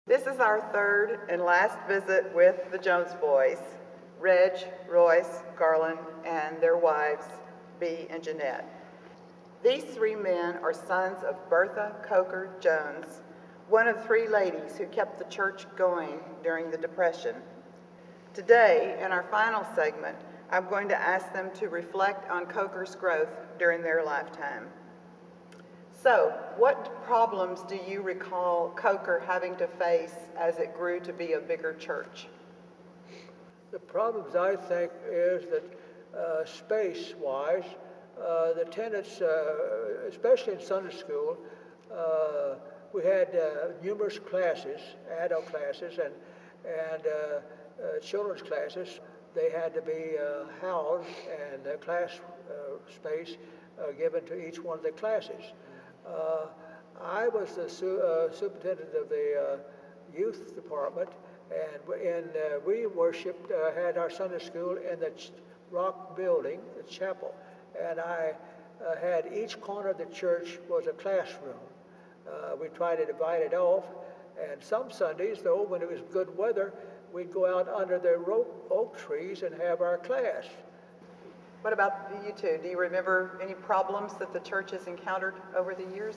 This is our third and last visit with the Jones boys, Reg, Royce, Garland, and their wives, Bee and Jeanette. These three men are sons of Bertha Coker Jones, one of three ladies who kept the church going during the Depression. Today, in our final segment, I'm going to ask them to reflect on Coker's growth during their lifetime. So, what problems do you recall Coker having to face as it grew to be a bigger church? The problems, I think, is that space-wise, the tenants, especially in Sunday school, we had numerous classes, adult classes and children's classes. They had to be housed and class space given to each one of the classes. I was the superintendent of the youth department, and we worshipped, had our Sunday school in the rock building, the chapel, and I had each corner of the church was a classroom. We tried to divide it off, and some Sundays, though, when it was good weather, we'd go out under the oak trees and have our class. What about you two? Do you remember any problems that the church has encountered over the years?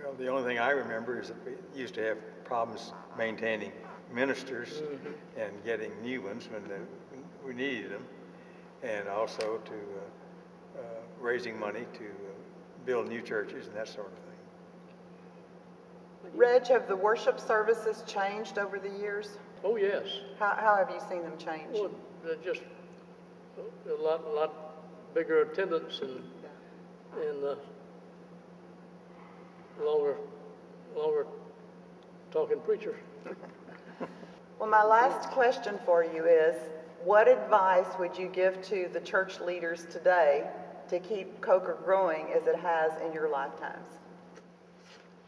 Well, the only thing I remember is that we used to have problems maintaining ministers and getting new ones when we needed them, and also to raising money to build new churches and that sort of thing. Reg, have the worship services changed over the years? Oh, yes. How have you seen them change? Well, they're just a lot bigger attendance and longer talking preachers. Well, my last question for you is, what advice would you give to the church leaders today to keep Coker growing as it has in your lifetimes?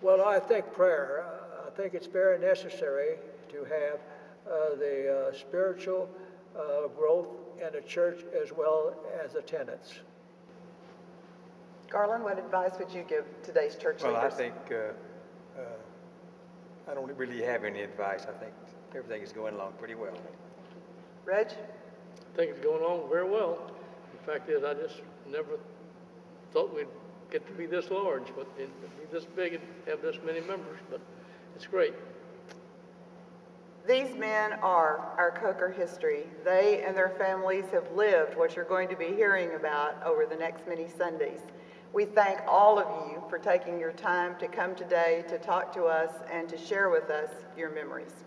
Well, I think prayer. I think it's very necessary to have the spiritual growth in a church as well as attendance. Garland, what advice would you give today's church leaders? Well, I think I don't really have any advice. I think everything is going along pretty well. Reg? I think it's going along very well. The fact is, I just never thought we'd get to be this large, but be this big and have this many members, but it's great. These men are our Coker history. They and their families have lived what you're going to be hearing about over the next many Sundays. We thank all of you for taking your time to come today to talk to us and to share with us your memories.